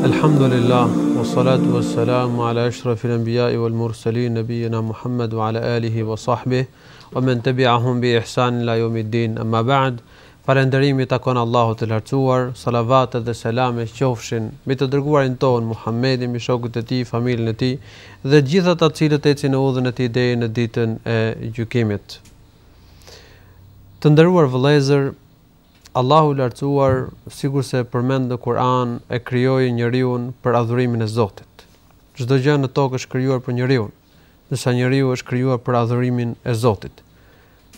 Alhamdulillah, wassalatu wassalamu ala ashrafil anbiya'i wal mursalin nabiyina Muhammad wa ala alihi wa sahbihi wa man tabi'ahum bi ihsan ila yawmiddin. Amma ba'd, falënderimi takon Allahut të lartësuar, salavatet dhe selame qofshin mbi të dërguarin ton Muhammedin, mbi shokët e tij, familjen e tij dhe të gjithat ata të cilët ecin në udhën e tij deri në ditën e gjykimit. Të nderuar vëllezër, Allahu i lartësuar, sikur se përmend në Kur'an, e krijoi njeriu për adhurimin e Zotit. Çdo gjë në tokë është krijuar për njeriu, ndërsa njeriu është krijuar për adhurimin e Zotit.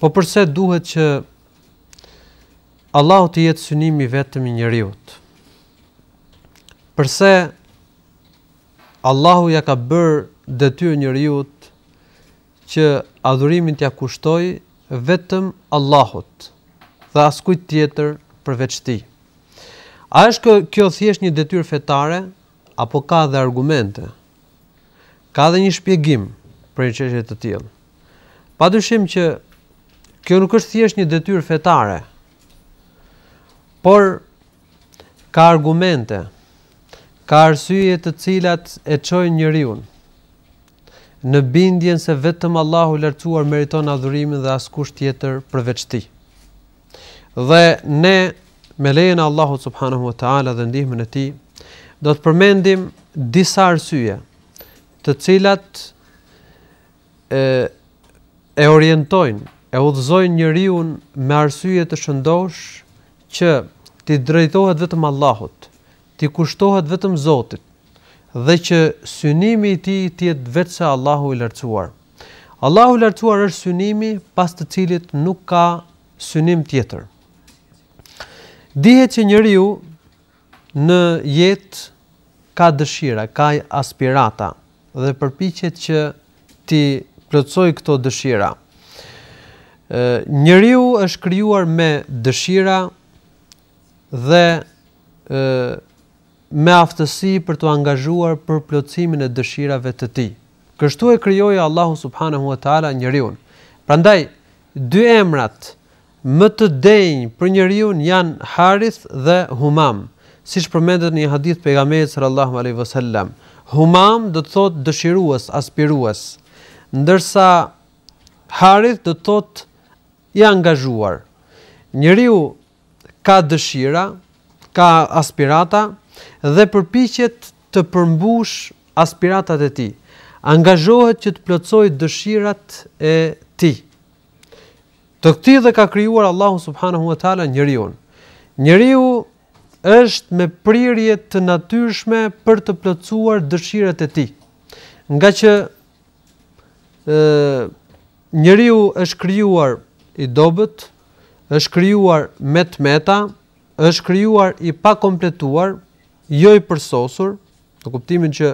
Po pse duhet që Allahu të jetë synimi vetëm i njeriut? Përse Allahu ja ka bërë detyrë njeriut që adhurimin t'ia kushtoj vetëm Allahut dhe askujt tjetër përveç tij? A është kjo thjesht një detyrë fetare apo ka dhe argumente? Ka dhe një shpjegim për një çështje të tillë? Padyshim që kjo nuk është thjesht një detyrë fetare, por ka argumente, ka arsye të cilat e çojnë njeriu në bindjen se vetëm Allahu i lartësuar meriton adhurimin dhe askush tjetër përveç tij. Dhe ne me lejen e Allahut subhanahu wa taala dhe ndihmën e tij do të përmendim disa arsye të cilat e orientojnë, e udhëzojnë njeriu me arsye të shëndosh që t'i drejtohet vetëm Allahut, t'i kushtohet vetëm Zotit dhe që synimi i tij të jetë vetëm Allahu i lartësuar. Allahu i lartësuar është synimi pas të cilit nuk ka synim tjetër. Dihet që njeriu në jetë ka dëshira, ka aspirata dhe përpiqet që t'i plotësoj këto dëshira. Njeriu është krijuar me dëshira dhe me aftësi për të angazhuar për plotësimin e dëshirave të tij. Kështu e krijoi Allahu subhanahu wa taala njeriu. Prandaj dy emrat më të denj për njeriu janë Harith dhe Humam, siç përmendet në një hadith pejgamberit sallallahu alaihi wasallam. Humam do të thotë dëshirues, aspirues, ndërsa Harith do të thotë i angazhuar. Njeriu ka dëshira, ka aspirata dhe përpiqet të përmbush aspiratat e tij. Angazhohet që të plotësojë dëshirat e tij. Të këtij dhe ka krijuar Allahu subhanahu wa taala njeriu. Njeriu është me prirje të natyrshme për të plotësuar dëshirat e tij. Nga që njeriu është krijuar i dobët, është krijuar me tmeta, është krijuar i pakompletuar, jo i përsosur, në kuptimin që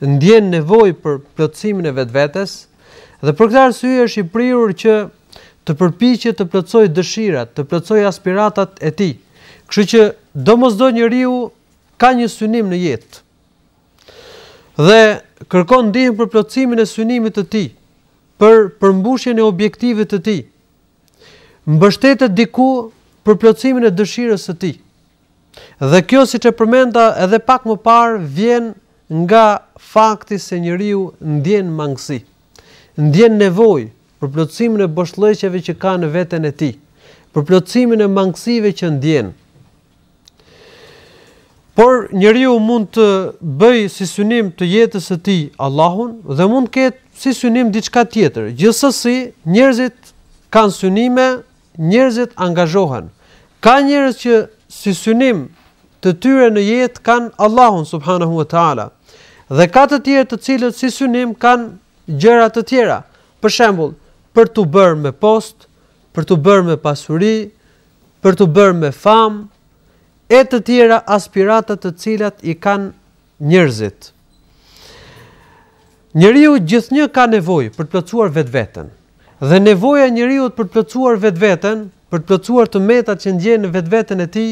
ndjen nevojë për plotësimin e vetvetes, dhe për këtë arsye është i prirur që të përpiqet të plotësojë dëshirat, të plotësojë aspiratat e tij. Kështu që domosdoshmë njeriu ka një synim në jetë dhe kërkon ndihmë për plotësimin e synimit të tij, për përmbushjen e objektivit të tij. Mbështetet diku për plotësimin e dëshirës së tij. Dhe kjo, siç e përmenda edhe pak më parë, vjen nga fakti se njeriu ndjen mangësi, ndjen nevojë për plotësimin e boshllëqeve që ka në veten e tij, për plotësimin e mangësive që ndjen. Por njeriu mund të bëjë si synim të jetës së tij Allahun dhe mund të ketë si synim diçka tjetër. Gjithsesi, njerëzit kanë synime, njerëzit angazhohen. Ka njerëz që si synim të tyre në jetë kanë Allahun subhanahu wa taala. Dhe ka të tjerë të cilët si synim kanë gjëra të tjera. Për shembull, për të bërë me post, për të bërë me pasuri, për të bërë me famë, e të tjera aspirata të cilat i kanë njerëzit. Njeriu gjithnjë ka nevojë për të plotësuar vetveten. Dhe nevoja e njeriu për të plotësuar vetveten, për të plotësuar të metat që ndjen në vetveten e tij,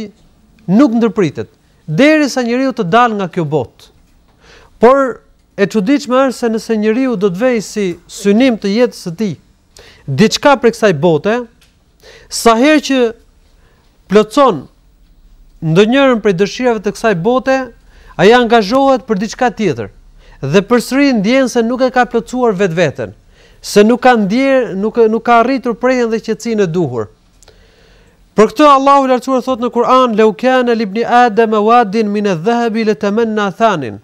nuk ndërpritet derisa njeriu të dalë nga kjo botë. Por e çuditshme është se nëse njeriu do të vejë si synim të jetës së tij diçka për kësaj bote, sa herë që plotson ndonjërin prej dëshirave të kësaj bote, ai angazhohet për diçka tjetër dhe përsëri ndjen se nuk e ka plotësuar vetveten, se nuk ka ndjer, nuk ka arritur prehjen dhe qetësinë e duhur. Për këtë Allahu i Lartësuar thot në Kur'an: "Law kana li ibni Adama wadin min adh-dhahabi latamanna thanin,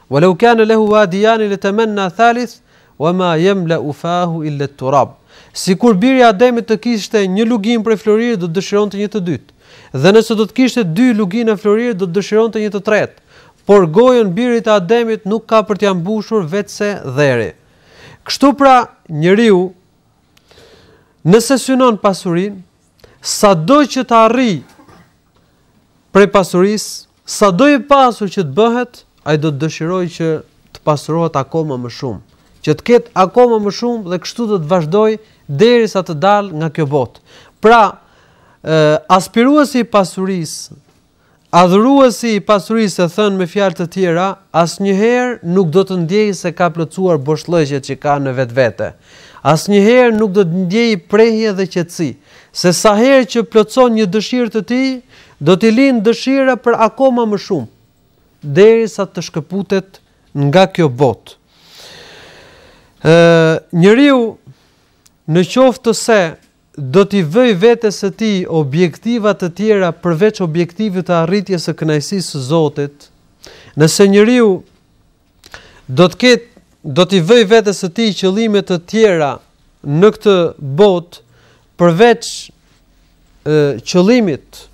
wa law kana lahu wadiyan latamanna thalith, wa ma yamla'u fahu illa at-turab." Sikur biri i Ademit të kishte një lugin prej florire, do të dëshironte një të dytë. Dhe nëse do të kishte 2 lugina florire, do të dëshironte një të tretë. Por gojën birit të Ademit nuk ka për t'ia mbushur vetëse dheri. Kështu pra, njeriu nëse synon pasurinë, sado që të arrijë prej pasurisë, sado i pasur që të bëhet, ai do të dëshirojë që të pasurohet akoma më shumë, që të ketë akoma më shumë dhe kështu do të vazhdojë derisa të dalë nga kjo botë. Pra, aspiruesi i pasurisë, adhuruesi i pasurisë, e thënë me fjalë të tjera, asnjëherë nuk do të ndjejë se ka plotësuar boshllëqet që ka në vetvete. Asnjëherë nuk do të ndjejë prehje dhe qetësi, se sa herë që plotëson një dëshirë të tij, do t'i linë dëshira për akoma më shumë, derisa të shkëputet nga kjo botë. Njeriu në qoftë se do t'i vëj vetes së tij objektiva të tjera përveç objektivit të arritjes së kënaqësisë së Zotit, nëse njeriu do t'i vëj vetes së tij qëllime të tjera në këtë botë përveç qëllimit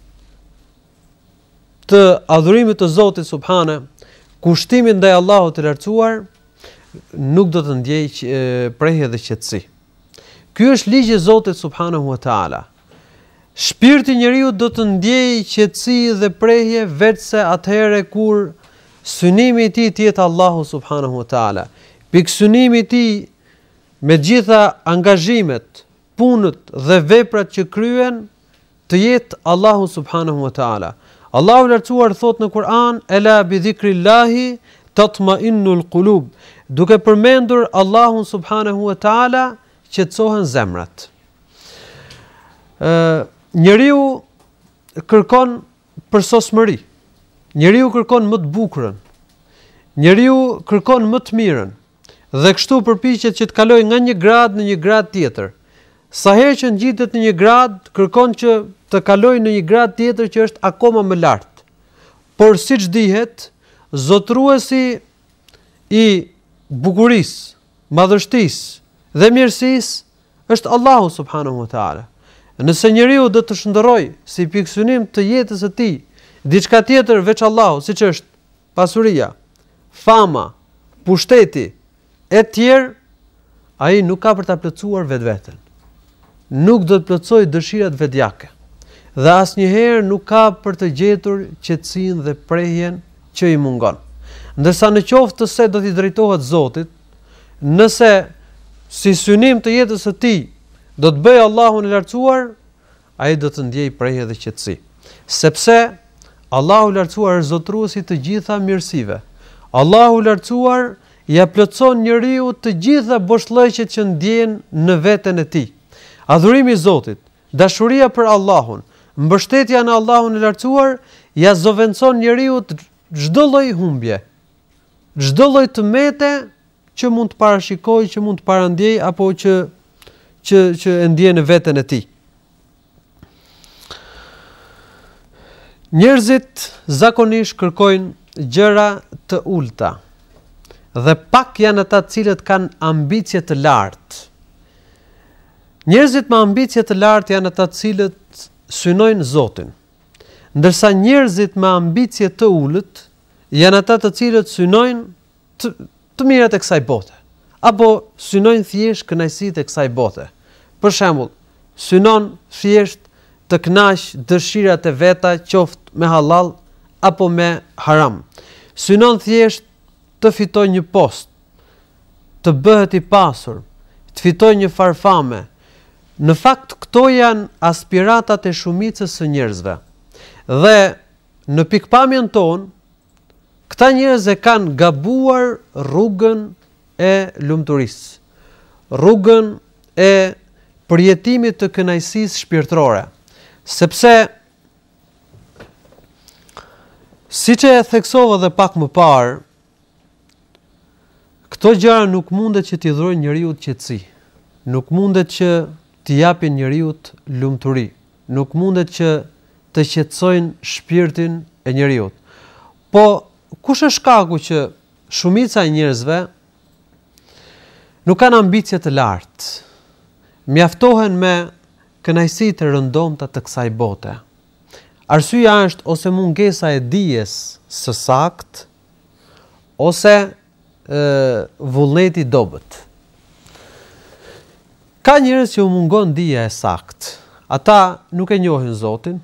të adhurimit të Zotit subhane, kushtimin ndaj Allahut të lartësuar, nuk do të ndjejë prehje dhe qetësi. Ky është ligji i Zotit subhanahu wa taala. Shpirti i njeriu do të ndjejë qetësi dhe prehje vetëse atëherë kur synimi i tij të jetë Allahu subhanahu wa taala. Pikë synimi i tij me gjitha angazhimet, punët dhe veprat që kryen të jetë Allahu subhanahu wa taala. Allahu lartësuar thot në Kur'an: "Ela bi dhikrillahi tatma'innul qulub." Duke përmendur Allahun subhanahu wa taala, qetësohen zemrat. Njeriu kërkon përsosmëri. Njeriu kërkon më të bukurën. Njeriu kërkon më të mirën. Dhe kështu përpiqet që të kalojë nga një grad në një grad tjetër. Sa herë që ngjitet në një grad, kërkon që të kalojë në një grad tjetër që është akoma më lart. Por siç dihet, zotruesi i bukurisë, madhështisë dhe mirësisë është Allahu subhanahu wa taala. Nëse njeriu do të shndërrojë si pikësynim të jetës së tij diçka tjetër veç Allahut, siç është pasuria, fama, pushteti e tjerë, ai nuk ka për ta plotësuar vetveten. Nuk do të plotësojë dëshirat vetjake. Dhe asnjëherë nuk ka për të gjetur qetësinë dhe prehjen që i mungon. Ndërsa në qoftë se do t'i drejtohet Zotit, nëse si synim të jetës së tij do të bëjë Allahun e lartësuar, ai do të ndjejë prehje dhe qetësi. Sepse Allahu i lartësuar është zotruesi të gjitha mirësive. Allahu i lartësuar ja plotson njeriu të gjitha boshllëqet që ndjen në veten e tij. Adhurimi i Zotit, dashuria për Allahun, mbështetja në Allahun e lartësuar ja zovencon njeriu çdo lloj humbje, çdo lloj tmete që mund të parashikojë, që mund të parandjej apo që e ndjen në veten e tij. Njerëzit zakonisht kërkojnë gjëra të ulta dhe pak janë ata të cilët kanë ambicie të lartë. Njerëzit me ambicie të lartë janë ata të cilët synojnë Zotin, ndërsa njerëzit me ambicie të ulët janë ata të cilët synojnë të mirat e kësaj bote, apo synojnë thjesht kënaqësitë e kësaj bote. Për shembull, synon thjesht të kënaq dëshirat e veta, qoftë me halal apo me haram. Synon thjesht të fitojë një post, të bëhet i pasur, të fitojë një farfame. Në fakt këto janë aspiratat e shumicës së njerëzve. Dhe në pikpamjen tonë, këta njerëz e kanë gabuar rrugën e lumturisë, rrugën e përjetimit të kënaqësisë shpirtërore, sepse Siç e theksova dhe pak më parë, këto gjëra nuk mundet që t'i dhurojnë njeriu qetësi. Nuk mundet që t'i japin njeriu lumturi. Nuk mundet që të qetësojnë shpirtin e njeriu. Po kush është shkaku që shumica e njerëzve nuk kanë ambicie të lartë? Mjaftohen me kënaqësi të rëndomta të kësaj bote. Arsyeja është ose mungesa e dijes së saktë, ose vullneti dobët. Ka njerëz që u mungon dija e saktë. Ata nuk e njohin Zotin,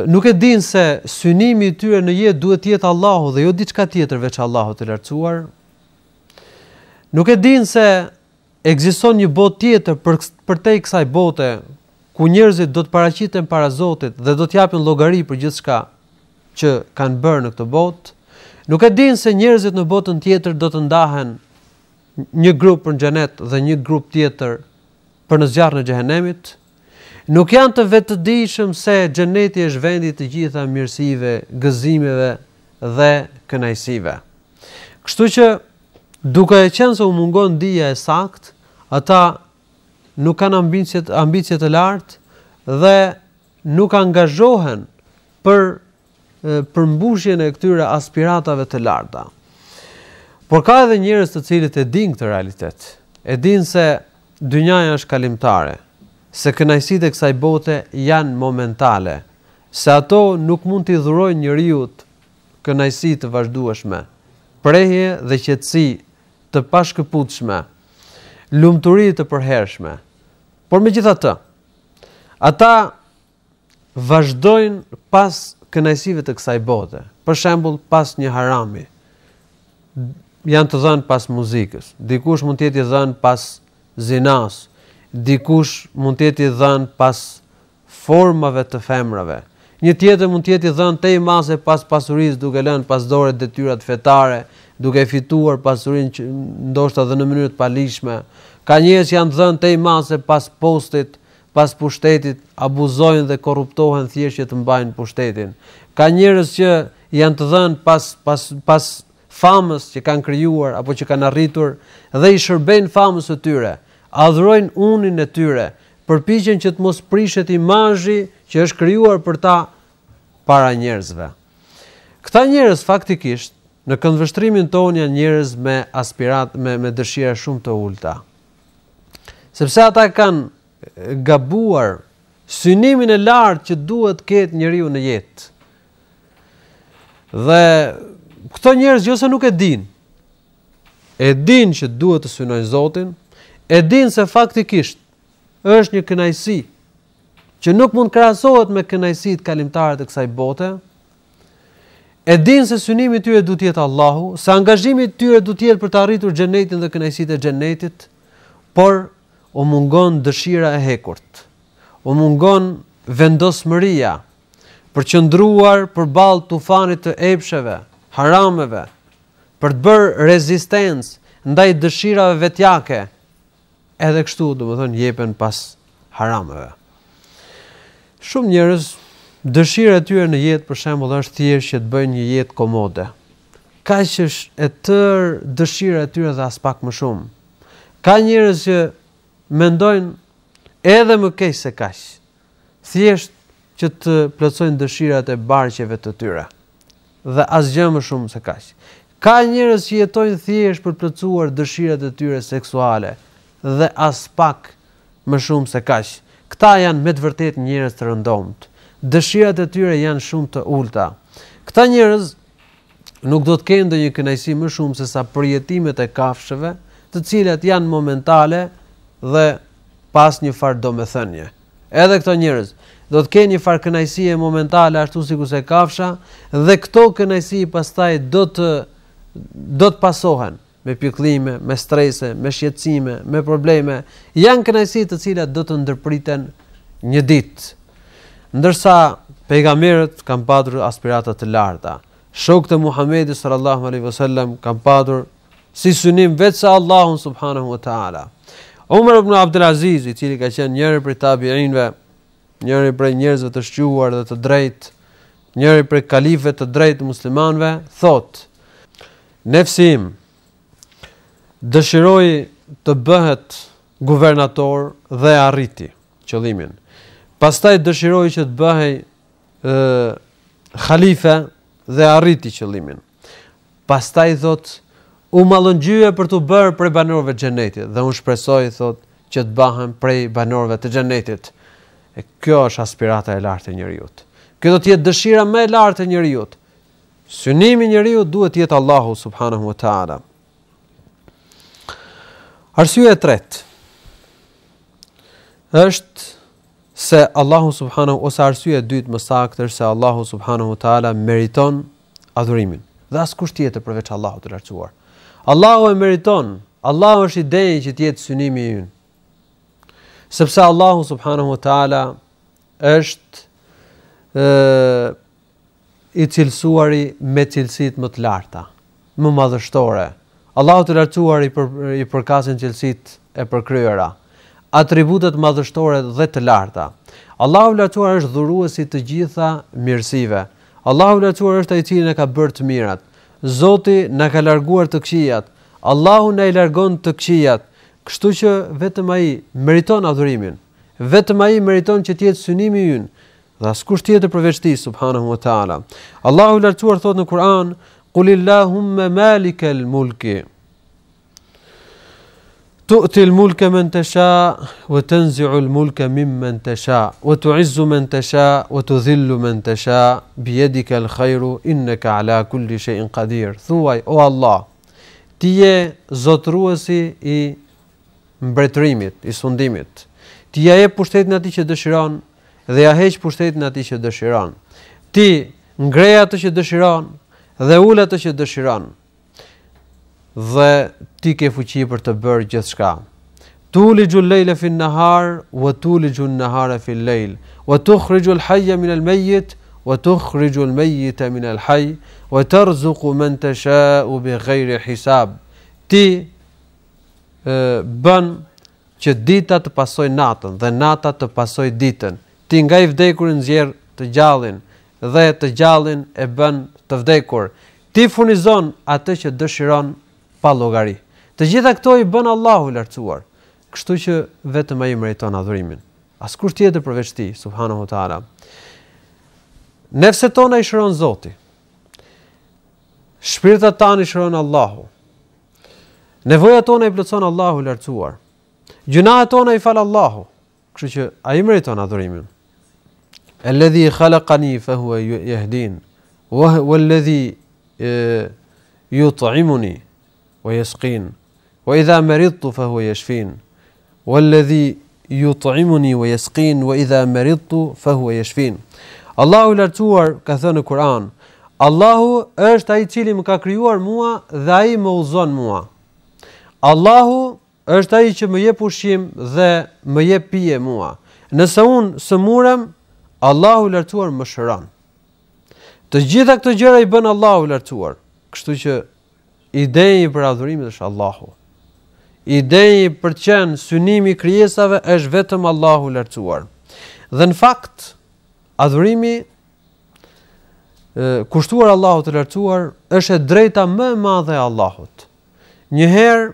nuk e dinë se synimi i tyre në jetë duhet të jetë Allahu dhe jo diçka tjetër veç Allahut të lartësuar. Nuk e dinë se ekziston një botë tjetër përtej kësaj bote, ku njerëzit do të paraqiten para Zotit dhe do të japin llogari për gjithçka që kanë bërë në këtë botë. Nuk e dinë se njerëzit në botën tjetër do të ndahen një grup për në xhenet dhe një grup tjetër për në zjarrin e xhehenemit. Nuk janë të vetëdijshëm se xheneti është vendi i të gjitha mirësive, gëzimeve dhe kënaqësive. Kështu që duke qenë se u mungon dija e saktë, ata nuk kanë ambicie të lartë dhe nuk angazhohen për përmbushjen e këtyre aspiratave të larta. Por ka edhe njerëz të cilët e dinë këtë realitet. E dinë se dynjaja është kalimtare, se kënaqësitë e kësaj bote janë momentale, se ato nuk mund t'i dhurojnë njeriu kënaqësi të vazhdueshme, prehje dhe qetësi të pashkëputshme, lumturi të përhershme. Por megjithatë, ata vazhdojnë pas kënaqësive të kësaj bote. Për shembull, pas një harami, janë të dhënë pas muzikës. Dikush mund të jetë i dhënë pas zinas, dikush mund të jetë i dhënë pas formave të femrave. Një tjetër mund të jetë i dhënë tej mase pas pasurisë, duke lënë pas dore detyrat fetare, duke fituar pasurinë që ndoshta edhe në mënyrë të palishme. Ka njerëz që janë dhënë tej mase pas postit, pas pushtetit, abuzojnë dhe korruptohen thjesht që të mbajnë pushtetin. Ka njerëz që janë të dhënë pas famës që kanë krijuar apo që kanë arritur dhe i shërbejnë famës së tyre, adhurojnë unin e tyre, përpiqen që të mos prishet imazhi që është krijuar për ta para njerëzve. Këta njerëz faktikisht në këndvështrimin tonë janë njerëz me aspirat, me dëshira shumë të ulta. Sepse ata kanë gabuar synimin e lartë që duhet ketë njeriu në jetë. Dhe këto njerëz jo se nuk e dinë. E dinë që duhet të synojnë Zotin, e dinë se faktikisht është një kënaqësi që nuk mund krahasohet me kënaqësitë kalimtare të kësaj bote. E dinë se synimi i tyre duhet të jetë Allahu, se angazhimi i tyre duhet të jetë për të arritur xhenetin dhe kënaqësitë e xhenetit, por u mungon dëshira e hekurt. U mungon vendosmëria për qëndruar përballë tufanit të epsheve, harameve, për të bërë rezistencë ndaj dëshirave vetjake. Edhe kështu, domethënë, jepen pas harameve. Shumë njerëz dëshira e tyre në jetë për shembull është thjesht që të bëjnë një jetë komode. Kaq është e tërë dëshira e tyre dhe as pak më shumë. Ka njerëz që mendojnë edhe më keq se kaq. Thjesht që të plotësojnë dëshirat e barqeve të tyre. Dhe asgjë më shumë se kaq. Ka njerëz që jetojnë thjesht për të plotësuar dëshirat e tyre seksuale dhe as pak më shumë se kaq. Këta janë me të vërtetë njerëz të rëndomt. Dëshirat e tyre janë shumë të ulta. Këta njerëz nuk do të kenë ndonjë kënaqësi më shumë se sa përjetimet e kafshëve, të cilat janë momentale dhe pas një farë domethënie. Edhe këto njerëz do të kenë një farë kënaqësie momentale ashtu sikurse kafsha dhe këto kënaqësi pastaj do të pasohen me pikëllime, me strese, me shqetësime, me probleme. Janë kënaqësi të cilat do të ndërpriten një ditë. Ndërsa pejgamberët kanë patur aspirata të larta. Shokët e Muhamedit sallallahu alaihi wasallam kanë patur si synim vetë Allahun subhanahu wa taala. Umar ibn Abdul Aziz, i cili ka qenë njëri prej tabiinëve, njëri prej njerëzve të shquar dhe të drejtë, njëri prej kalifëve të drejtë muslimanëve, thot: "Nefsi im dëshiroi të bëhet guvernator dhe arriti qëllimin. Pastaj dëshiroi që të bëhej khalife dhe arriti qëllimin. Pastaj thot u mallëngjye për të bërë prej banorëve të xhenetit dhe unë shpresoj thot që të bëhem prej banorëve të xhenetit." E kjo është aspirata e lartë e njeriut. Kjo do të jetë dëshira më e lartë e njeriut. Synimi i njeriut duhet të jetë Allahu subhanahu wa taala. Arsyeja e tretë është se Allahu subhanahu, ose arsyeja e dytë më saktë është se Allahu subhanahu wa taala meriton adhurimin. Dhe askush tjetër përveç Allahut të lartësuar. Allahu e meriton. Allahu është i denjë që të jetë synimi i ynë. Sepse Allahu subhanahu wa taala është i cilësuari me cilësitë më të larta, më madhështore. Allahu të lartësuar i përkasin cilësitë e përkryera, atributet madhështore dhe të larta. Allahu i lartësuar është dhuruesi të gjitha mirësive. Allahu i lartësuar është ai i cili na ka bërë të mirat. Zoti na ka larguar të këqijat. Allahu na i largon të këqijat. Kështu që vetëm ai meriton adhurimin. Vetëm ai meriton që të jetë synimi i ynë. Dhe askush tjetër përveç tij subhanahu wa taala. Allahu i lartësuar thot në Kur'an: "Qulillahumma malikal mulki tu'ti al-mulka man tasha wa tanzi'u al-mulka mimman tasha wa tu'izzu man tasha wa tudhillu man tasha bi yadika al-khayru innaka ala kulli shay'in qadir." Thuaj: O Allah, ti je zotruesi i mbretërimit, i sundimit. Ti ja jep pushtetin atij që dëshiron dhe ja heq pushtetin atij që dëshiron. Ti ngrej atë që dëshiron dhe ul atë që dëshiron. Dhe ti ke fuqi për të bërë gjithçka. Tulijul lejla fi an-nahar wa tulijul an-nahara fi al-layl wa tukhrijul hayya min al-mayyit wa tukhrijul mayyita min al-hayy wa tarzuqu man tasha'u bighayri hisab. Ti bën që dita të pasojë natën dhe nata të pasojë ditën. Ti nga i vdekurin nxjerr të gjallin dhe të gjallin e bën të vdekur. Ti furnizon atë që dëshiron pa llogari. Të gjitha këto i bën Allahu i lartësuar. Kështu që vetëm ai meriton adhurimin. Askush tjetër përveç tij subhanahu wa taala. Nefset tona i shëron Zoti. Shpirtat tanë i shëron Allahu. Nevojat tona i plotson Allahu i lartësuar. Gjunahet tona i fal Allahu. Kështu që ai meriton adhurimin. Alladhi khalaqani fa huwa yahdin walladhi yut'imuni wa yasqin wa idha maridtu fa huwa yashfin walladhi yut'imuni wa yasqin wa idha maridtu fa huwa yashfin. Allahu i lartësuar ka thënë në Kur'an: Allahu është ai i cili më ka krijuar mua dhe ai më udhëzon mua. Allahu është ai që më jep ushqim dhe më jep pije mua. Nëse unë sëmurem, Allahu i lartësuar më shëron. Të gjitha këto gjëra i bën Allahu i lartësuar. Kështu që ideja për adhurimin është Allahu. Ideja për të qenë synimi i krijesave është vetëm Allahu i lartësuar. Dhe në fakt, adhurimi kushtuar Allahut të lartësuar është e drejta më e madhe e Allahut. Njëherë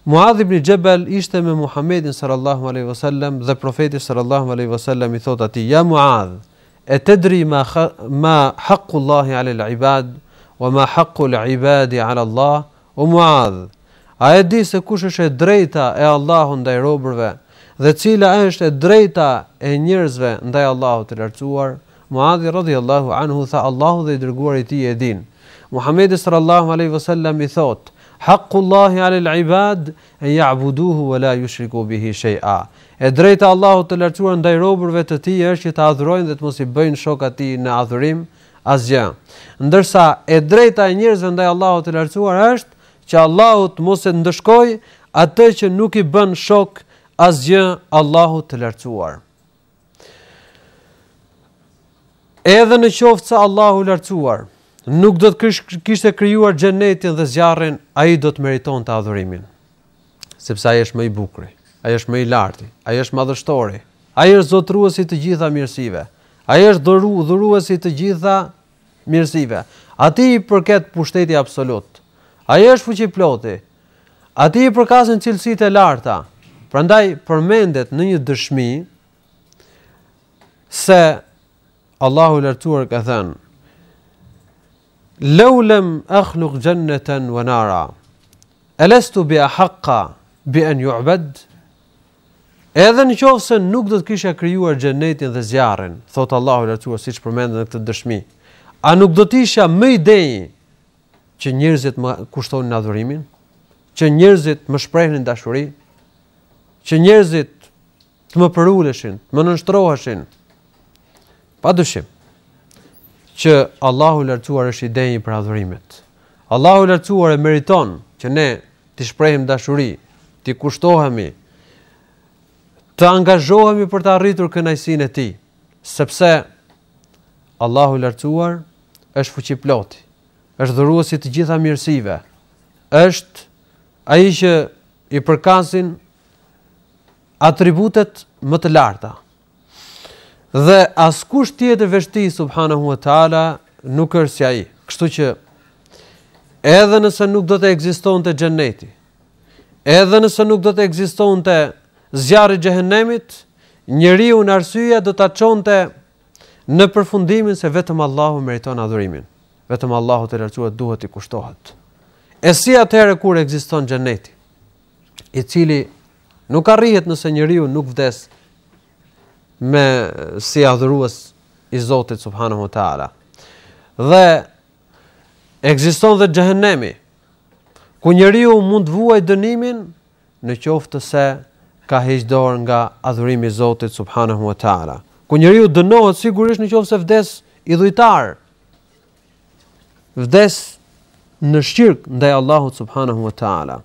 Muadh ibn Jabal ishte me Muhammedin sallallahu alaihi wasallam dhe profeti sallallahu alaihi wasallam i thot atij: "Ja Muadh, e tedri ma haqqu Allahi ala al-ibad wa ma haqqu al-ibadi ala Allah?" O Muadh, a e di se kush është e drejta e Allahut ndaj robërve dhe cila është e drejta e njerëzve ndaj Allahut të lartësuar? Muadh radhiyallahu anhu tha: Allahu dhe i dërguari i tij e din. Muhammedi sallallahu alaihi wasallam i thot: Haqqu Allahi ala al-ibad an ya'buduhu wa la yushriku bihi shay'a. E drejta Allahut të lartësuar ndaj robërve të tij është që ta adhurojnë dhe të mos i bëjnë shok atij në adhurim asgjë. Ndërsa e drejta e njerëzve ndaj Allahut të lartësuar është që Allahu të mos e ndëshkojë atë që nuk i bën shok asgjë Allahut të lartësuar. Edhe në qoftë se Allahu i lartësuar nuk do të kishte krijuar xhenetin dhe zjarrin, ai do të meritonte adhurimin. Sepse ai është më i bukur, ai është më i larti, ai është madhështori, ai është zotruesi të gjitha mirësive. Ai është dhuruesi të gjitha mirësive. Atij i përket pushteti absolut. Ai është fuqiploti. Atij i përkasin cilësitë e larta. Prandaj përmendet në një dëshmi se Allahu i lartësuar ka thënë: "Law lam akhluq jannatan wa nara, alastu bi ahqqa bi an yu'bad." Edhe në qoftë se nuk do të kisha krijuar xhenetin dhe zjarrin, thot Allahu i lartësuar siç përmendet në këtë dëshmi, a nuk do të isha më i denj që njerëzit më kushtonin adhurimin, që njerëzit më shprehnin dashuri, që njerëzit të më përuleshin, të më nënshtroheshin? Padyshim që Allahu i lartësuar është i denj për adhurimet. Allahu i lartësuar e meriton që ne t'i shprehim dashuri, t'i kushtohemi, të angazhohemi për të arritur kënaqësinë e tij, sepse Allahu i lartësuar është fuqiploti, është dhuruesi të gjitha mirësive, është ai që i përkasin atributet më të larta. Dhe askush tjetër veç tij subhanahu wa taala nuk është si ai. Kështu që edhe nëse nuk do të ekzistonte xheneti, edhe nëse nuk do të ekzistonte zjarri i xhehenemit, njeriu në arsye do ta çonte në përfundimin se vetëm Allahu meriton adhurimin. Vetëm Allahu të lartësuar duhet i kushtohet. E si atëherë kur ekziston xheneti, i cili nuk arrihet nëse njeriu nuk vdes me si adhurues i Zotit subhanahu wa taala. Dhe ekziston dhe xhehenemi, ku njeriu mund të vuajë dënimin në qoftë se ka heqë dorë nga adhurimi i Zotit subhanahu wa taala. Ku njeriu dënohet sigurisht në qoftë se vdes idhujtar, vdes në shirk ndaj Allahut subhanahu wa taala.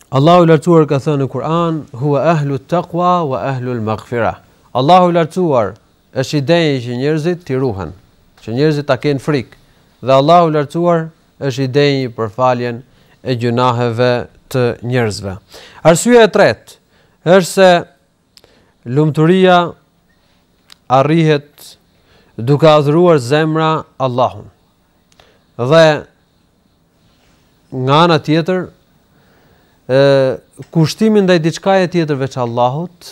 Allahu i lartësuar ka thënë në Kur'an: "Huwa ahlu taqwa wa ahlu al-maghfirah." Allahu i lartësuar është i denj që njerëzit t'i ruhen, që njerëzit ta kenë frikë, dhe Allahu i lartësuar është i denj për faljen e gjunaheve të njerëzve. Arsyeja e tretë është se lumturia arrihet duke adhuruar zemra Allahun. Dhe nga ana tjetër, kushtimi ndaj diçkaje tjetër veç Allahut,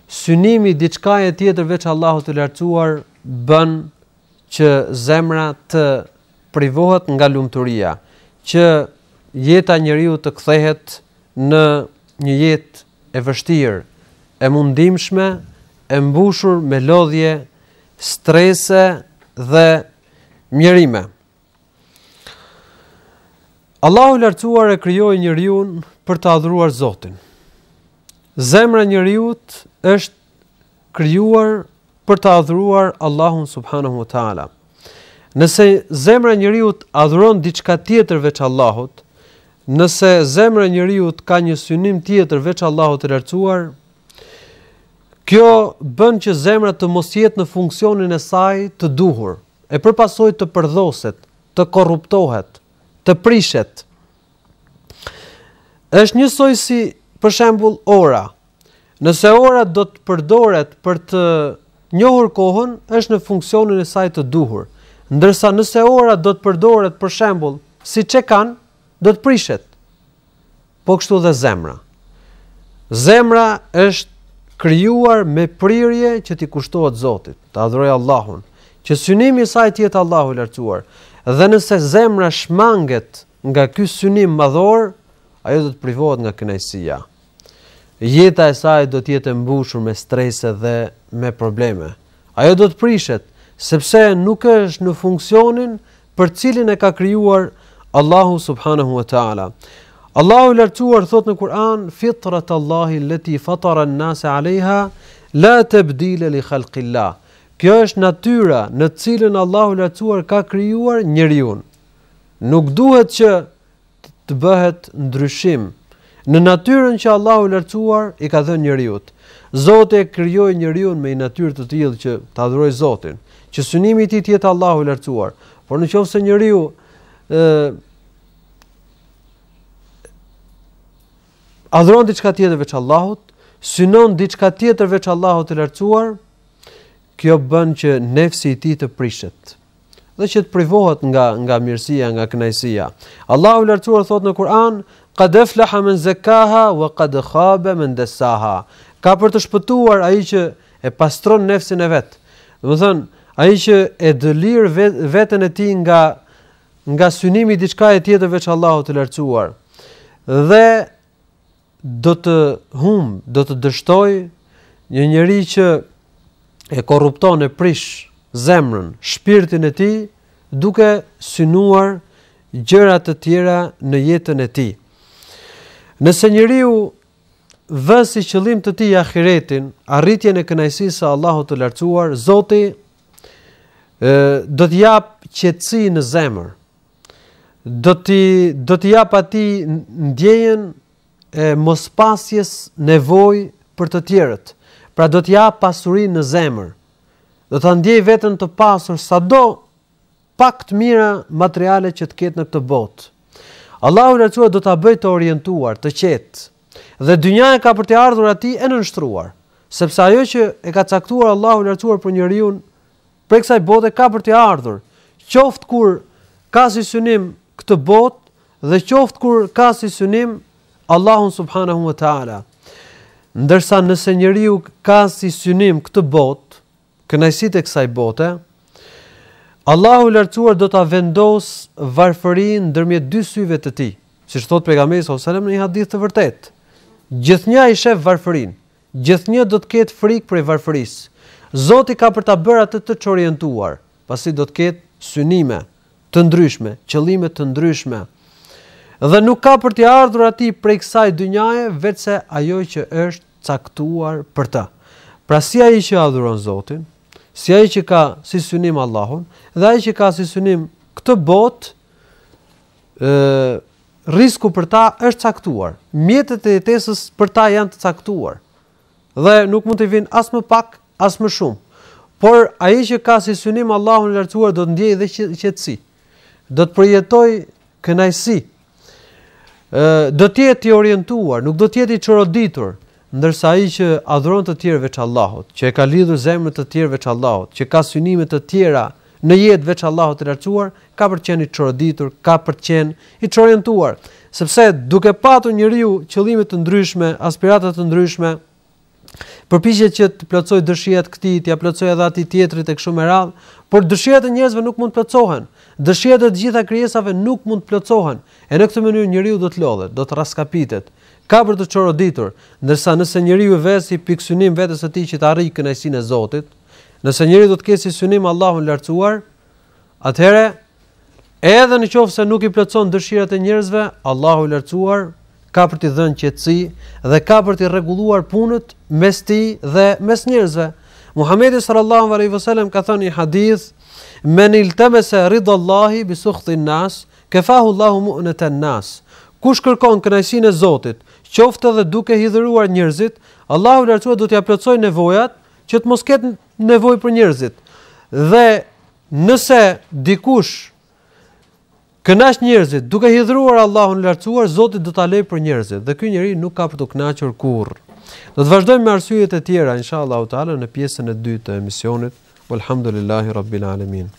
synimi diçkaje tjetër veç Allahut të lartësuar bën që zemra të privohet nga lumturia, që jeta e njeriu të kthehet në një jetë e vështirë, e mundimshme, e mbushur me lodhje, strese dhe mjerime. Allahu i lartësuar e krijoi njeriu për të adhuruar Zotin. Zemra e njeriu është krijuar për të adhuruar Allahun subhanahu wa taala. Nëse zemra e njeriu adhuron diçka tjetër veç Allahut, nëse zemra e njeriu ka një synim tjetër veç Allahut të lartësuar, kjo bën që zemra të mos jetë në funksionin e saj të duhur, e përpasoj të përdhoset, të korruptohet, të prishet. Është njësoj si për shembull ora. Nëse ora do të përdoret për të njohur kohën, është në funksionin e saj të duhur. Ndërsa nëse ora do të përdoret për shembull si çekan, do të prishet. Po kështu dhe zemra. Zemra është krijuar me prirje që t'i kushtohet Zotit, të adhurojë Allahun, që synimi i saj të jetë Allahu i lartësuar. Dhe nëse zemra shmanget nga ky synim madhor, ajo do të privohet nga kënaqësia. Jeta e saj do të jetë e mbushur me strese dhe me probleme. Ajo do të prishet, sepse nuk është në funksionin për cilin e ka krijuar Allahu subhanahu wa taala. Allahu i lartësuar thot në Kur'an: "Fitrat Allahi allati fatara an-nasa 'alayha la tabdila li khalqillah." Kjo është natyra në të cilën Allahu i lartësuar ka krijuar njeriu. Nuk duhet që të bëhet ndryshim në natyrën që Allahu i lartësuar i ka dhënë njeriu. Zoti e krijoi njeriu me një natyrë të tillë që të adhurojë Zotin, që synimi i tij të jetë Allahu i lartësuar. Por nëse njeriu adhuron diçka tjetër veç Allahut, synon diçka tjetër veç Allahut të lartësuar, kjo bën që nefsi i tij të prishet dhe që të privohet nga mirësia, nga kënaqësia. Allahu i lartësuar thot në Kur'an: "Qad aflaha man zakkaha wa qad khaba man dassaha." Ka për të shpëtuar ai që e pastron nefsin e vet. Domethënë, ai që e dëlir veten e tij nga synimi diçka e tjetër veç Allahut të lartësuar. Dhe do të humb, do të dështoj një njeri që e korrupton, e prish zemrën, shpirtin e tij, duke synuar gjëra të tjera në jetën e tij. Nëse njeriu vë si qëllim të tij ahiretin, arritjen e kënaqësisë së Allahut të lartësuar, Zoti do t'i jap qetësi në zemër. Do t'i jap atij ndjenjen e mospasjes nevojë për të tjerët. Pra do t'i jap pasuri në zemër. Do ta ndjej veten të pasur sado pak të mira materiale që të ketë në këtë botë. Allahu i lartësuar do ta bëjë të orientuar, të qetë. Dhe dynjaja ka për të ardhur atij e nënshtruar, sepse ajo që e ka caktuar Allahu i lartësuar për njeriu për kësaj bote ka për të ardhur, qoftë kur ka si synim këtë botë dhe qoftë kur ka si synim Allahun subhanahu wa taala. Ndërsa nëse njeriu ka si synim këtë botë, kënaqësitë e kësaj bote, Allahu i lartësuar do ta vendos varfërinë ndërmjet dy syve të tij. Siç thot pejgamberi sallallahu alajhi wasallam në një hadith të vërtetë, gjithnjë i shef varfërinë, gjithnjë do të ketë frikë prej varfërisë. Zoti ka për ta bërë atë të çorientuar, pasi do të ketë synime të ndryshme, qëllime të ndryshme. Dhe nuk ka për të ardhur atij prej kësaj dynjaje vetëse ajo që është caktuar për të. Pra si ai që adhuron Zotin, si ai që ka si synim Allahun, dhe ai që ka si synim këtë botë, risku për ta është caktuar. Mjetet e jetesës për ta janë të caktuar. Dhe nuk mund të vinë as më pak, as më shumë. Por ai që ka si synim Allahun e lartësuar do të ndjejë dhe qetësi. Do të përjetojë kënaqësi. Do të jetë i orientuar, nuk do të jetë i çoroditur, ndërsa ai që adhuron të tjerë veç Allahut, që e ka lidhur zemrën të tjerë veç Allahut, që ka synime të tjera në jetë veç Allahut të lartësuar, ka për të qenë i çoroditur, ka për të qenë i çorientuar, sepse duke patur njeriu qëllime të ndryshme, aspirata të ndryshme, përpiqet që të plotësojë dëshirat këtij, t'ia plotësojë edhe atij tjetrit e kështu me radhë, por dëshirat e njerëzve nuk mund të plotësohen. Dëshirat e të gjitha krijesave nuk mund të plotësohen. E në këtë mënyrë njeriu do të lodhet, do të raskapitet, ka për të çoroditur, ndërsa nëse njeriu vesi pikë synim vetes së tij që të arrijë kënaqësinë e Zotit, nëse njeriu do të ketë si synim Allahun lartësuar, atëherë edhe nëse nuk i plotëson dëshirat e njerëzve, Allahu i lartësuar ka për t'i dhënë qetësi dhe ka për t'i rregulluar punët mes tij dhe mes njerëzve. Muhamedi sallallahu alaihi wasallam ka thënë një hadith: "Men iltamasa ridallahi bi sukhtin nas, kafahu Allahu mu'natan nas." Kush kërkon kënaqësinë e Zotit, qoftë edhe duke hidhëruar njerëzit, Allahu i lartësuar do t'ia plotësojë nevojat që të mos ketë nevojë për njerëzit. Dhe nëse dikush kënaq njerëzit duke hidhëruar Allahun e lartësuar, Zoti do ta lejë për njerëzit dhe ky njeri nuk ka për të kënaqur kurrë. Do të vazhdojmë me arsyet e tjera inshallah taala në pjesën e dytë të emisionit. Walhamdulillahi rabbil alamin.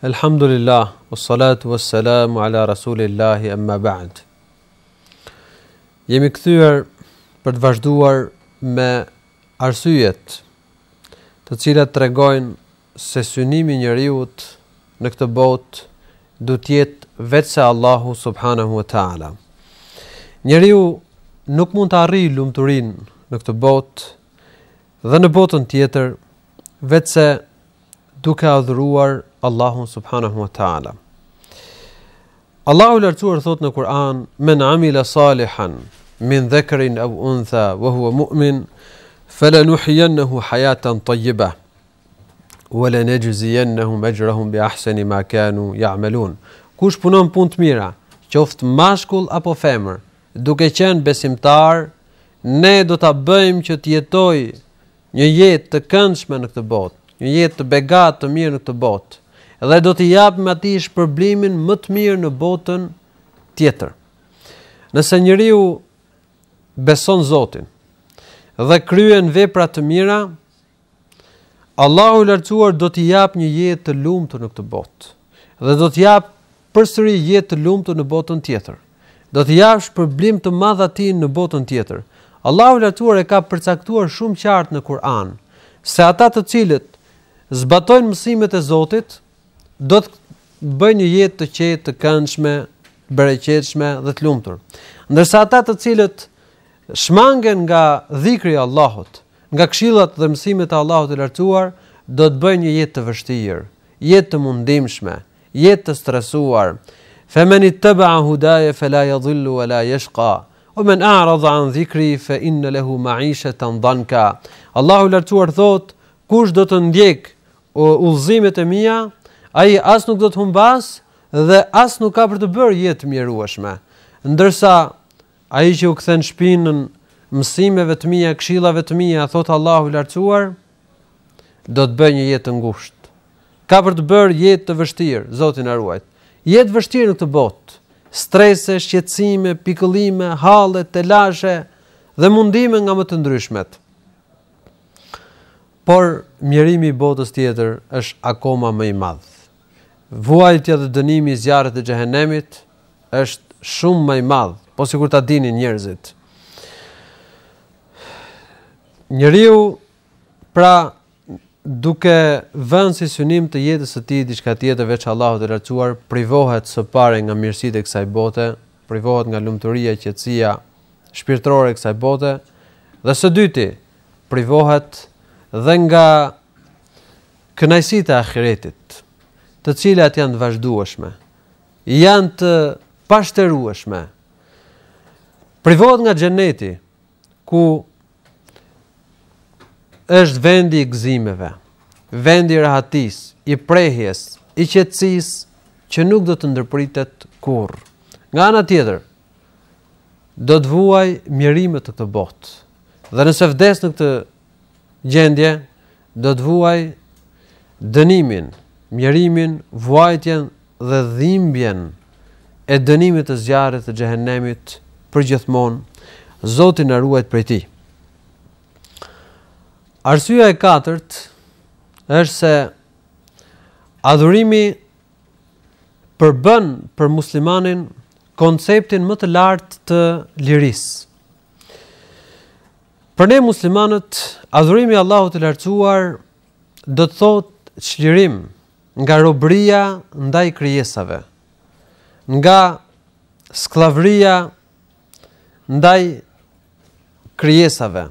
Alhamdulillah, wassalatu wassalamu ala rasulillahi amma ba'd. Jemi kthyer për të vazhduar me arsyet të cilat tregojnë se synimi i njeriut në këtë botë duhet të jetë vetëm Allahu subhanahu wa ta'ala. Njeriu nuk mund të arrijë lumturinë në këtë botë dhe në botën tjetër vetëm duke adhuruar Allahun subhanahu wa ta'ala. Allahu i lartësuar thot në Kur'an: "Men amila salihan min dhakarin aw untha wa huwa mu'min, falanuhyiyannahu hayatan tayyibah Wala najziyannahum ajrahum bi ahsani ma kanu ya'malun. Kush punon punë të mira, qoftë mashkull apo femër, duke qenë besimtar, ne do ta bëjmë që të jetojë një jetë të këndshme në këtë botë, një jetë të begatë të mirë në këtë botë, dhe do t'i japim atij shpërblimin më të mirë në botën tjetër. Nëse njeriu beson Zotin dhe kryen vepra të mira, Allahu i lartësuar do t'i jap një jetë të lumtur në këtë botë dhe do t'i jap përsëri jetë të lumtur në botën tjetër. Do t'i jap shpërblim të madh atij në botën tjetër. Allahu i lartësuar e ka përcaktuar shumë qartë në Kur'an se ata të cilët zbatojnë mësimet e Zotit do të bëjnë një jetë të qetë, të këndshme, bereqetshme dhe të lumtur. Ndërsa ata të cilët shmangen nga dhikri i Allahut, nga këshillat dhe mësimet e Allahut të lartësuar, do të bëjnë një jetë të vështirë, jetë të mundimshme, jetë të stresuar. Faman ittaba'a hudaya fala yadhillu wala yashqa. O men a'rada an dhikri fa inna lahu ma'ishatan dhanka. Allahu i lartësuar thot, kush do të ndjek udhëzimet e mia, ai as nuk do të humbas dhe as nuk ka për të bërë jetë mjerueshme. Ndërsa ai që u kthen shpinën mësimeve të mia, këshillave të mia, thot Allahu i lartësuar, do të bëjë një jetë të ngushtë. Ka për të bërë jetë të vështirë, Zoti na ruaj. Jetë vështirë në këtë botë. Strese, shqetësime, pikëllime, halle, telashe dhe mundime nga më të ndryshmet. Por mjerimi i botës tjetër është akoma më i madh. Vuajtja dhe dënimi i zjarrit të xhehenemit është shumë më i madh, po sikur ta dinin njerëzit. Njeriu pra duke vënë si synim të jetës së tij diçka tjetër veç Allahut të lartësuar, privohet së pare nga mirësitë e kësaj bote, privohet nga lumturia, qetësia shpirtërore e kësaj bote, dhe së dyti privohet dhe nga kënaqësitë e ahiretit, të cilat janë të vazhdueshme, janë të pashtërueshme. Privohet nga xheneti, ku është vendi i gëzimeve, vendi i rahatisë, i prehjes, i qetësisë, që nuk do të ndërpritet kurrë. Nga ana tjetër, do të vuaj mjerimet të këtë botë. Dhe nëse vdes në këtë gjendje, do të vuaj dënimin, mjerimin, vuajtjen dhe dhimbjen e dënimit të zjarrit të xhehenemit përgjithmonë. Zoti na ruaj prej tij. Arsyeja e katërt është se adhurimi përbën për muslimanin konceptin më të lartë të lirisë. Për ne muslimanët, adhurimi Allahut të lartësuar do të thotë çlirim nga robëria ndaj krijesave, nga skllavëria ndaj krijesave.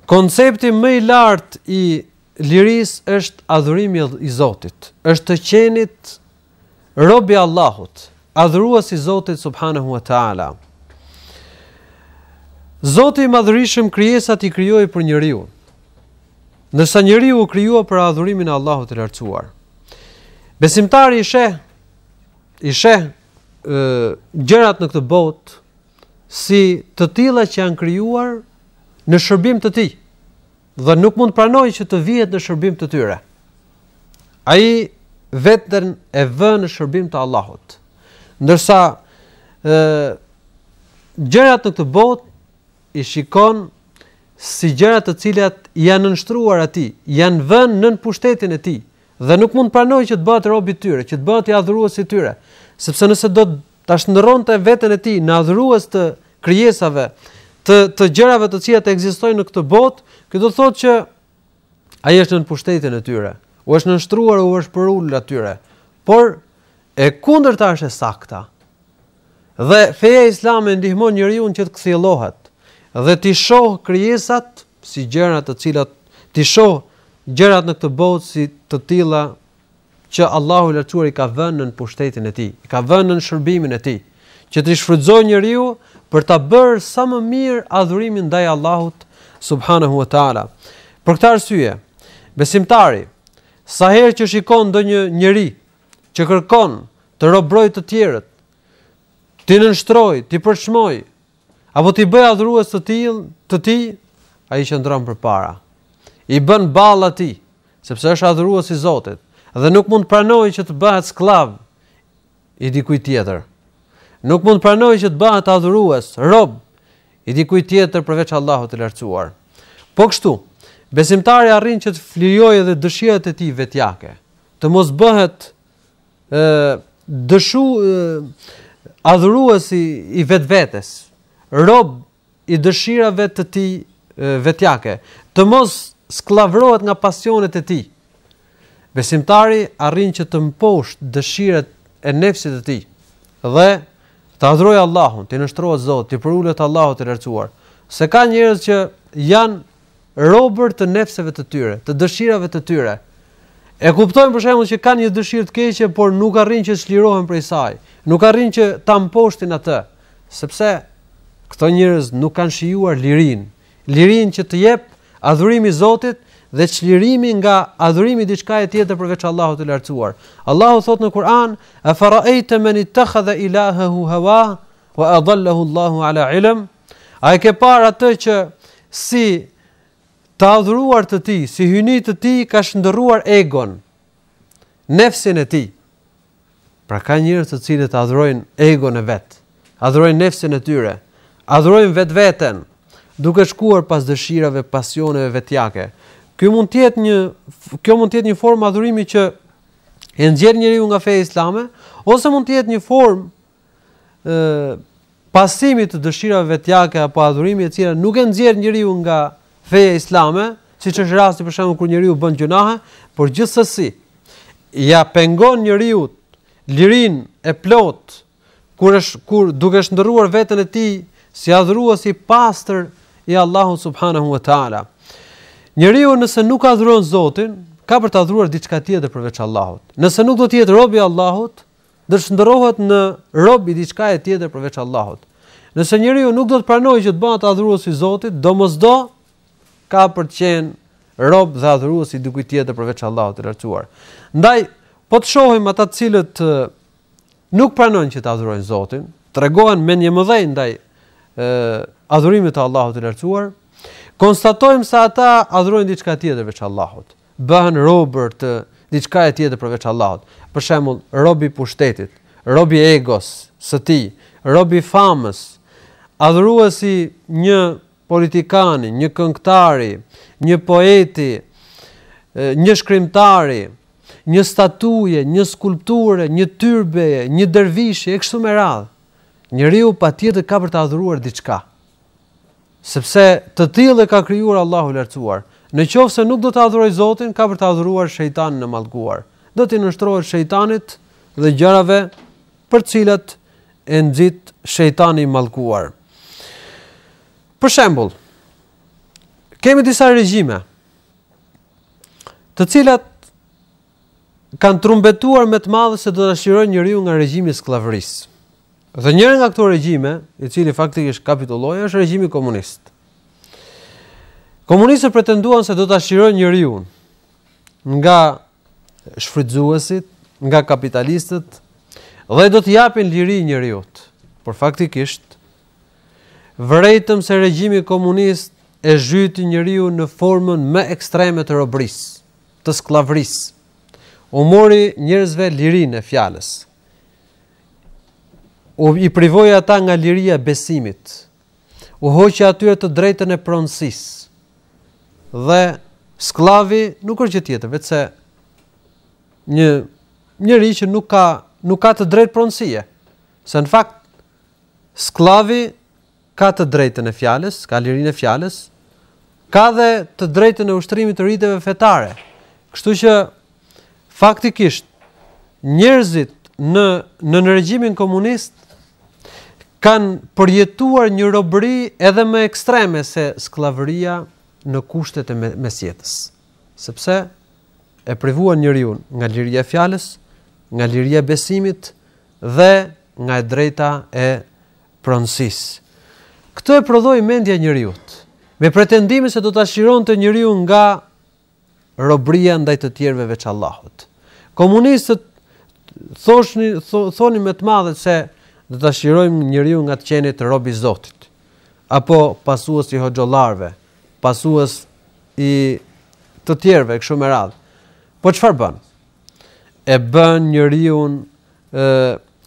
Koncepti më i lartë i lirisë është adhurimi i Zotit, është të qenit rob i Allahut, adhurues i Zotit subhanahu wa taala. Zoti i madhërisëm krijesat i krijoi për njeriu, ndërsa njeriu u krijua për adhurimin e Allahut të lartësuar. Besimtari i sheh gjërat në këtë botë si të tilla që janë krijuar në shërbim të tij dhe nuk mund pranojë që të vihet në shërbim të tyre. Ai veten e vën në shërbim të Allahut. Ndërsa gjërat në këtë botë i shikon si gjëra të cilat janë nënshtruar atij, janë vënë nën pushtetin e tij dhe nuk mund pranojë që të bëhet rob i tyre, që të bëhet i adhurues i tyre, sepse nëse do ta shndërronte veten e tij në adhurues të krijesave, të gjërave të cilat ekzistojnë në këtë botë, kjo do thotë që ai është nën pushtetin e tyre, u është nënshtruar, u është përulur atyre. Por e kundërta është e sakta. Dhe feja islame ndihmon njeriu që të kthjellohet dhe të shoh krijesat si gjëra të cilat të shoh gjërat në këtë botë si të tilla që Allahu i lartësuar i ka vënë në pushtetin e tij, i ka vënë në shërbimin e tij, që të shfrytëzojë njeriu për ta bërë sa më mirë adhurimin ndaj Allahut subhanahu wa taala. Për këtë arsye, besimtari Sa herë që shikon ndonjë njeri që kërkon të robrojë të tjerët, t'i nënshtrojë, t'i përçmoj, apo t'i bëjë adhurues të tij, ai qëndron përpara. I bën ball atij, sepse është adhurues i Zotit dhe nuk mund pranojë që të bëhet sklav i dikujt tjetër. Nuk mund pranojë që të bëhet adhurues, rob i dikujt tjetër përveç Allahut të lartësuar. Po kështu, besimtari arrin që të flijojë edhe dëshirat e tij vetjake, të mos bëhet adhurues i vetvetes, rob i dëshirave të tij vetjake, të mos sklavrohet nga pasionet e tij. Besimtari arrin që të mposhtë dëshirat e nefsit të tij dhe të adhurojë Allahun, të nënshtrohet Zotit, të përulet Allahut të lartësuar. Se ka njerëz që janë robër të nefseve të tyre, të dëshirave të tyre. E kuptojnë për shembull që kanë një dëshirë të keqe, por nuk arrin që të çlirohen prej saj, nuk arrin që ta mposhtin atë, sepse këto njerëz nuk kanë shijuar lirinë që të jep adhurimi Zotit dhe çlirimi nga adhurimi diçka tjetër përveç Allahut të lartësuar. Allahu thot në Kur'an: "Afara'ayta man ittakhadha ilahahu hawa wa adallahu Allahu ala ilm?" A e ke parë atë që si të adhuruar të tij, si hyjni të tij ka shndërruar egon, nefsin e tij. Pra ka njerëz të cilët adhurojnë egon e vet, adhurojnë nefsin e tyre, adhurojnë vetveten, duke shkuar pas dëshirave, pasioneve vetjake. Kjo mund të jetë një formë adhurimi që e nxjerr njeriu nga feja islame, ose mund të jetë një formë pasimi të dëshirave vetjake apo adhurimi e cila nuk e nxjerr njeriu nga feja islame, siç është rasti për shembull kur njeriu bën gjunahe, por gjithsesi ja pengon njeriu lirinë e plot kur duke shndërruar veten e tij si adhurues i pastër i Allahut subhanahu wa taala. Njeriu nëse nuk adhuron Zotin, ka për të adhuruar diçka tjetër përveç Allahut. Nëse nuk do të jetë rob i Allahut, do të shndërrohet në rob i diçka tjetër përveç Allahut. Nëse njeriu nuk do të pranojë që të bëhet adhurues i Zotit, domosdo ka për të qenë rob dhe adhurues i dikujt tjetër përveç Allahut të lartësuar. Ndaj, po të shohim ata të cilët nuk pranojnë që të adhurojnë Zotin, tregohen mendjemëdhej ndaj adhurimit të Allahut të lartësuar, konstatojmë se ata adhurojnë diçka tjetër veç Allahut, bëhen robër të diçka tjetër përveç Allahut. Për shembull, robi i pushtetit, robi i egos së tij, robi i famës, adhuruesi një politikani, një këngëtari, një poeti, një shkrimtari, një statuje, një skulpture, një tyrbeje, një dervishi e kështu me radhë. Njeriu patjetër ka për të adhuruar diçka. Sepse të tillë ka krijuar Allahu i lartësuar. Në qoftë se nuk do të adhuroj Zotin, ka për të adhuruar shejtanin e mallkuar. Do të nënshtrohet shejtanit dhe gjërave për të cilat e nxit shejtani i mallkuar. Për shembull, kemi disa regjime të cilat kanë trumbetuar me të madhe se do ta shirojnë njeriu nga regjimi i skllavërisë. Dhe njëri nga këto regjime, i cili faktikisht kapitulloi, është regjimi komunist. Komunistët pretenduan se do ta shirojnë njeriu nga shfrytëzuesit, nga kapitalistët dhe do t'i japin liri njeriut. Por faktikisht vërejtëm se regjimi komunist e zhyti njeriu në formën më ekstreme të robërisë, të skllavërisë. U mori njerëzve lirinë e fjalës. I privoi ata nga liria e besimit. U hoqi atyre të drejtën e pronësisë. Dhe sklavi nuk është gjë tjetër, vetëse një njeri që nuk ka të drejtë pronësie. Se në fakt sklavi ka të drejtën e fjalës, ka lirinë e fjalës, ka dhe të drejtën e ushtrimit të riteve fetare. Kështu që faktikisht njerëzit në regjimin komunist kanë përjetuar një robëri edhe më ekstreme se skllavëria në kushtet e mesjetës. Sepse e privuan njeriu nga liria e fjalës, nga liria e besimit dhe nga e drejta e pronësisë. Këtë e prodhoi mendja e njeriu, me pretendimin se do ta shironte njeriu nga robëria ndaj të tjerëve veç Allahut. Komunistët thoni me të madhe se do ta shirojmë njeriu nga të qenit rob i Zotit, apo pasues i hoxhollarëve, pasues i të tjerëve kështu me radhë. Po çfarë bën? E bën njeriu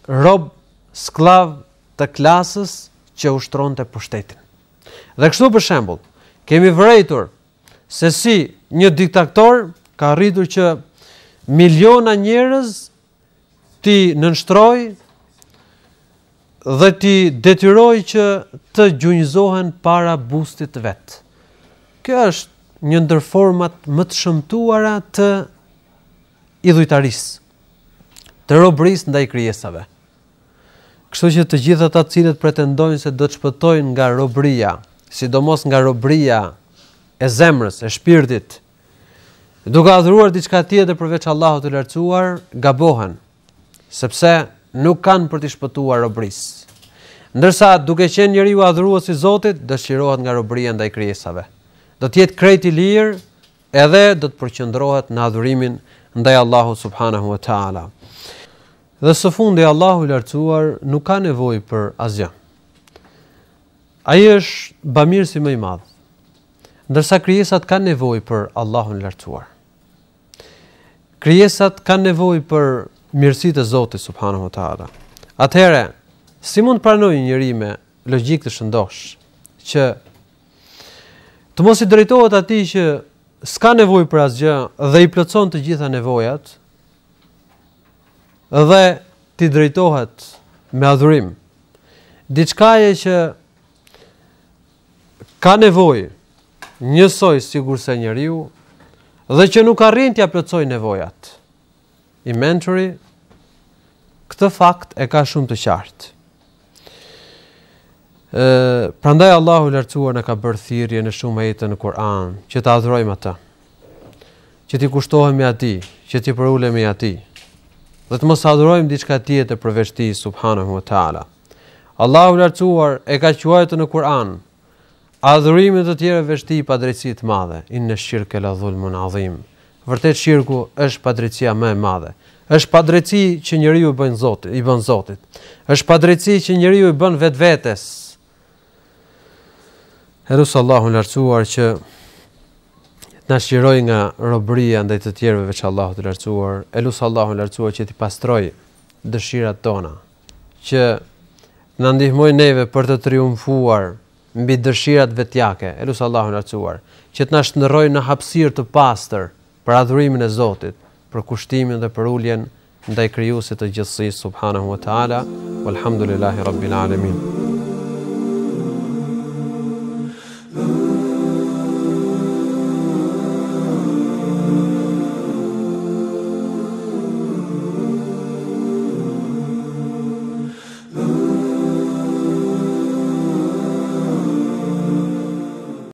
rob sklav të klasës që ushtronte pushtetin. Dhe kështu për shembull, kemi vërejtur se si një diktator ka arritur që miliona njerëz ti nënshtroj dhe ti detyroj që të gjunjëzohen para bustit vet. Kjo është një ndër format më të shëmtuara të idhujtarisë, të robërisë ndaj krijesave. Kështu që të gjithë ata të cilët pretendojnë se do të shpëtojnë nga robëria, sidomos nga robëria e zemrës, e shpirtit, duke adhuruar diçka tjetër përveç Allahut të lartësuar, gabohen, sepse nuk kanë për të shpëtuar robërisë. Ndërsa duke qenë njeriu adhurues i Zotit, dëshirohet nga robëria ndaj krijesave. Do të jetë krejt i lirë, edhe do të përqendrohet në adhurimin ndaj Allahut subhanahu wa taala. Dhe së fundi Allahu i lartësuar nuk ka nevojë për asgjë. Ai është bamirësi më i madh. Ndërsa krijesat kanë nevojë për Allahun e lartësuar. Krijesat kanë nevojë për mirësitë e Zotit subhanahu wa taala. Atëherë, si mund të pranojë një njeri me logjikë të shëndosh që të mos i drejtohet atij që s'ka nevojë për asgjë dhe i plotson të gjitha nevojat, dhe t'i drejtohet me adhurim diçkaje që ka nevojë njësoj sigur se njeriu dhe që nuk arrin t'ia plotësojë nevojat. I mentori këtë fakt e ka shumë të qartë. Prandaj Allahu i lartësuar na ka bërë thirrje në shumë ajete në Kur'an që ta adhurojmë atë, që t'i kushtohemi atij, që t'i përulemi atij. Dhe të mos adhurojmë diçka tjetër përveç tij subhanahu wa taala. Allahu i lartësuar e ka quajtur në Kur'an adhurimin të tjerë veç tij pa drejtësi të madhe. Inna shirka la dhulmun adhim. Vërtet shirku është padrejtësia më e madhe. Është padrejtësi që njeriu i bën Zotit. Është padrejtësi që njeriu i bën vetvetes. Elus Allahu i lartësuar që na shiroj nga robëria ndaj të tjerëve veç Allahut të lartësuar. Elus Allahu i lartësuar që t'i pastroj dëshirat tona, që na ndihmoj neve për të triumfuar mbi dëshirat vetjake. Elus Allahu i lartësuar që të na shndërroj në hapësirë të pastër për adhurimin e Zotit, për kushtimin dhe për uljen ndaj krijuesit të gjithësisë subhanahu wa taala. Walhamdulillahi rabbil alamin.